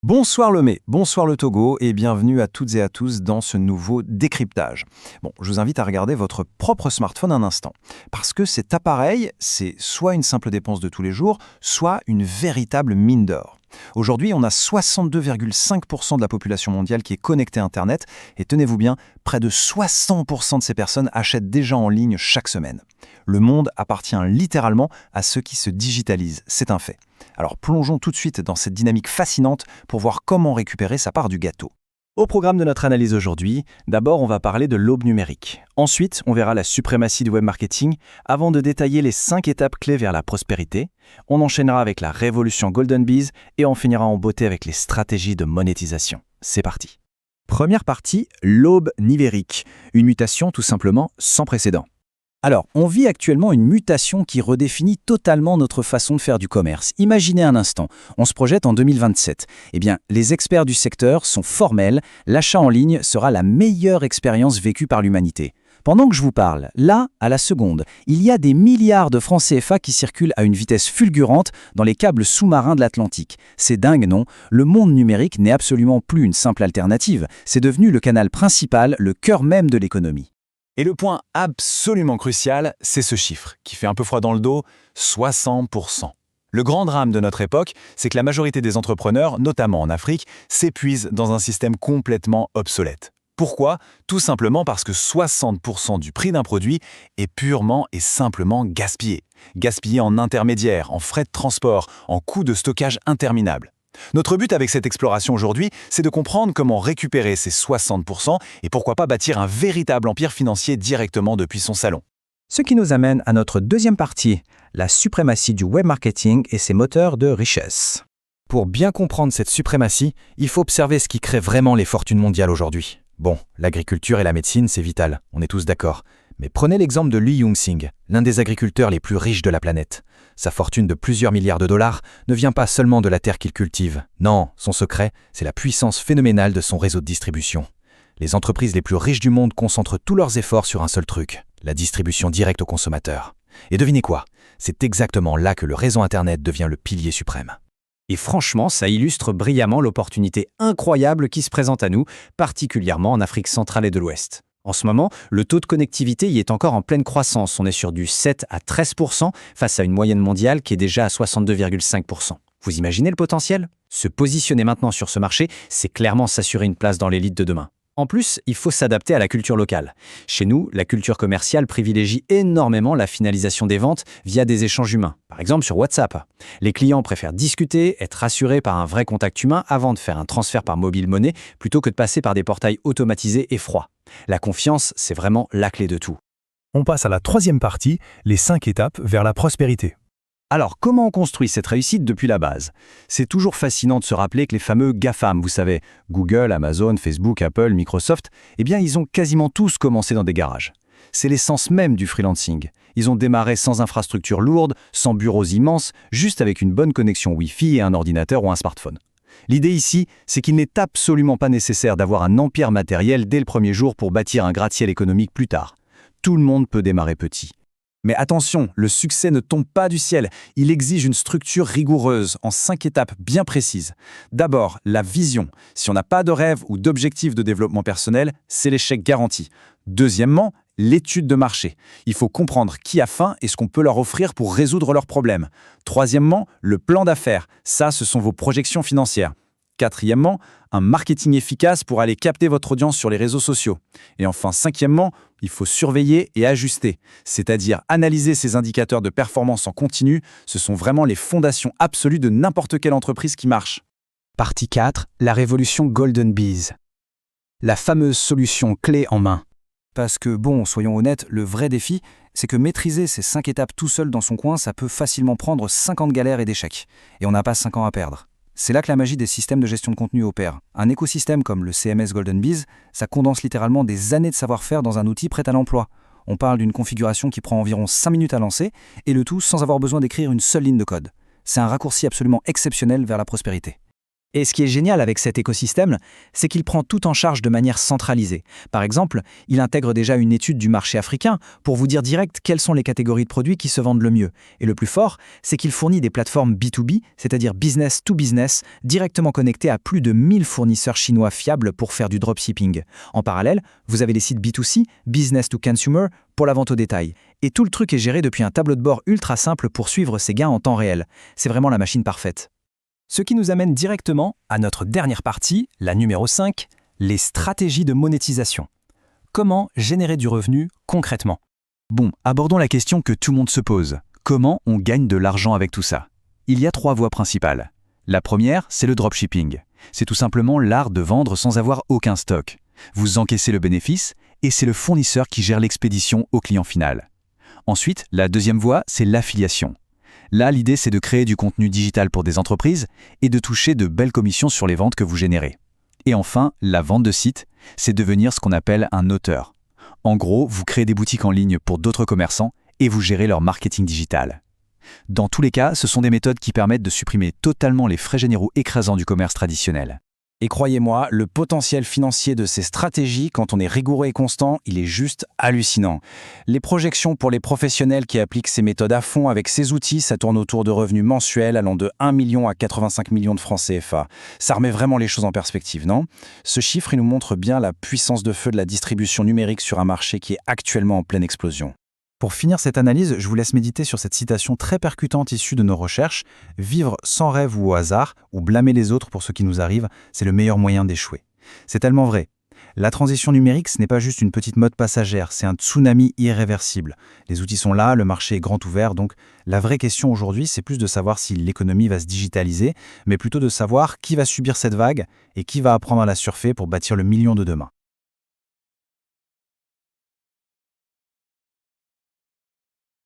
Bonsoir Lomé, bonsoir le Togo et bienvenue à toutes et à tous dans ce nouveau décryptage. Bon, je vous invite à regarder votre propre smartphone un instant, parce que cet appareil, c'est soit une simple dépense de tous les jours, soit une véritable mine d'or. Aujourd'hui, on a 62,5% de la population mondiale qui est connectée à Internet et tenez-vous bien, près de 60% de ces personnes achètent déjà en ligne chaque semaine. Le monde appartient littéralement à ceux qui se digitalisent, c'est un fait. Alors plongeons tout de suite dans cette dynamique fascinante pour voir comment récupérer sa part du gâteau. Au programme de notre analyse aujourd'hui, d'abord on va parler de l'aube numérique. Ensuite, on verra la suprématie du web marketing avant de détailler les 5 étapes clés vers la prospérité. On enchaînera avec la révolution Golden Bees et on finira en beauté avec les stratégies de monétisation. C'est parti. Première partie, l'aube numérique. Une mutation tout simplement sans précédent. Alors, on vit actuellement une mutation qui redéfinit totalement notre façon de faire du commerce. Imaginez un instant, on se projette en 2027. Eh bien, les experts du secteur sont formels, l'achat en ligne sera la meilleure expérience vécue par l'humanité. Pendant que je vous parle, là, à la seconde, il y a des milliards de francs CFA qui circulent à une vitesse fulgurante dans les câbles sous-marins de l'Atlantique. C'est dingue, non? Le monde numérique n'est absolument plus une simple alternative, c'est devenu le canal principal, le cœur même de l'économie. Et le point absolument crucial, c'est ce chiffre, qui fait un peu froid dans le dos, 60%. Le grand drame de notre époque, c'est que la majorité des entrepreneurs, notamment en Afrique, s'épuisent dans un système complètement obsolète. Pourquoi? Tout simplement parce que 60% du prix d'un produit est purement et simplement gaspillé. Gaspillé en intermédiaires, en frais de transport, en coûts de stockage interminables. Notre but avec cette exploration aujourd'hui, c'est de comprendre comment récupérer ces 60% et pourquoi pas bâtir un véritable empire financier directement depuis son salon. Ce qui nous amène à notre deuxième partie, la suprématie du web marketing et ses moteurs de richesse. Pour bien comprendre cette suprématie, il faut observer ce qui crée vraiment les fortunes mondiales aujourd'hui. Bon, l'agriculture et la médecine, c'est vital, on est tous d'accord. Mais prenez l'exemple de Lee Young-sing, l'un des agriculteurs les plus riches de la planète. Sa fortune de plusieurs milliards de dollars ne vient pas seulement de la terre qu'il cultive. Non, son secret, c'est la puissance phénoménale de son réseau de distribution. Les entreprises les plus riches du monde concentrent tous leurs efforts sur un seul truc, la distribution directe aux consommateurs. Et devinez quoi? C'est exactement là que le réseau Internet devient le pilier suprême. Et franchement, ça illustre brillamment l'opportunité incroyable qui se présente à nous, particulièrement en Afrique centrale et de l'Ouest. En ce moment, le taux de connectivité y est encore en pleine croissance. On est sur du 7 à 13% face à une moyenne mondiale qui est déjà à 62,5%. Vous imaginez le potentiel? Se positionner maintenant sur ce marché, c'est clairement s'assurer une place dans l'élite de demain. En plus, il faut s'adapter à la culture locale. Chez nous, la culture commerciale privilégie énormément la finalisation des ventes via des échanges humains, par exemple sur WhatsApp. Les clients préfèrent discuter, être rassurés par un vrai contact humain avant de faire un transfert par mobile money plutôt que de passer par des portails automatisés et froids. La confiance, c'est vraiment la clé de tout. On passe à la troisième partie, les 5 étapes vers la prospérité. Alors, comment on construit cette réussite depuis la base? C'est toujours fascinant de se rappeler que les fameux GAFAM, vous savez, Google, Amazon, Facebook, Apple, Microsoft, eh bien, ils ont quasiment tous commencé dans des garages. C'est l'essence même du freelancing. Ils ont démarré sans infrastructures lourdes, sans bureaux immenses, juste avec une bonne connexion Wi-Fi et un ordinateur ou un smartphone. L'idée ici, c'est qu'il n'est absolument pas nécessaire d'avoir un empire matériel dès le premier jour pour bâtir un gratte-ciel économique plus tard. Tout le monde peut démarrer petit. Mais attention, le succès ne tombe pas du ciel. Il exige une structure rigoureuse, en 5 étapes bien précises. D'abord, la vision. Si on n'a pas de rêve ou d'objectif de développement personnel, c'est l'échec garanti. Deuxièmement, l'étude de marché. Il faut comprendre qui a faim et ce qu'on peut leur offrir pour résoudre leurs problèmes. Troisièmement, le plan d'affaires. Ça, ce sont vos projections financières. Quatrièmement, un marketing efficace pour aller capter votre audience sur les réseaux sociaux. Et enfin, cinquièmement, il faut surveiller et ajuster, c'est-à-dire analyser ces indicateurs de performance en continu. Ce sont vraiment les fondations absolues de n'importe quelle entreprise qui marche. Partie 4, la révolution Golden Bees. La fameuse solution clé en main. Parce que bon, soyons honnêtes, le vrai défi, c'est que maîtriser ces 5 étapes tout seul dans son coin, ça peut facilement prendre 5 ans de galère et d'échecs. Et on n'a pas 5 ans à perdre. C'est là que la magie des systèmes de gestion de contenu opère. Un écosystème comme le CMS Golden Bees, ça condense littéralement des années de savoir-faire dans un outil prêt à l'emploi. On parle d'une configuration qui prend environ 5 minutes à lancer, et le tout sans avoir besoin d'écrire une seule ligne de code. C'est un raccourci absolument exceptionnel vers la prospérité. Et ce qui est génial avec cet écosystème, c'est qu'il prend tout en charge de manière centralisée. Par exemple, il intègre déjà une étude du marché africain pour vous dire direct quelles sont les catégories de produits qui se vendent le mieux. Et le plus fort, c'est qu'il fournit des plateformes B2B, c'est-à-dire business to business, directement connectées à plus de 1000 fournisseurs chinois fiables pour faire du dropshipping. En parallèle, vous avez les sites B2C, business to consumer, pour la vente au détail. Et tout le truc est géré depuis un tableau de bord ultra simple pour suivre ses gains en temps réel. C'est vraiment la machine parfaite. Ce qui nous amène directement à notre dernière partie, la numéro 5, les stratégies de monétisation. Comment générer du revenu concrètement? Bon, abordons la question que tout le monde se pose. Comment on gagne de l'argent avec tout ça? Il y a 3 voies principales. La première, c'est le dropshipping. C'est tout simplement l'art de vendre sans avoir aucun stock. Vous encaissez le bénéfice et c'est le fournisseur qui gère l'expédition au client final. Ensuite, la deuxième voie, c'est l'affiliation. Là, l'idée, c'est de créer du contenu digital pour des entreprises et de toucher de belles commissions sur les ventes que vous générez. Et enfin, la vente de site, c'est devenir ce qu'on appelle un auteur. En gros, vous créez des boutiques en ligne pour d'autres commerçants et vous gérez leur marketing digital. Dans tous les cas, ce sont des méthodes qui permettent de supprimer totalement les frais généraux écrasants du commerce traditionnel. Et croyez-moi, le potentiel financier de ces stratégies, quand on est rigoureux et constant, il est juste hallucinant. Les projections pour les professionnels qui appliquent ces méthodes à fond avec ces outils, ça tourne autour de revenus mensuels allant de 1 million à 85 millions de francs CFA. Ça remet vraiment les choses en perspective, non? Ce chiffre, il nous montre bien la puissance de feu de la distribution numérique sur un marché qui est actuellement en pleine explosion. Pour finir cette analyse, je vous laisse méditer sur cette citation très percutante issue de nos recherches. « Vivre sans rêve ou au hasard, ou blâmer les autres pour ce qui nous arrive, c'est le meilleur moyen d'échouer. » C'est tellement vrai. La transition numérique, ce n'est pas juste une petite mode passagère, c'est un tsunami irréversible. Les outils sont là, le marché est grand ouvert, donc la vraie question aujourd'hui, c'est plus de savoir si l'économie va se digitaliser, mais plutôt de savoir qui va subir cette vague et qui va apprendre à la surfer pour bâtir le million de demain.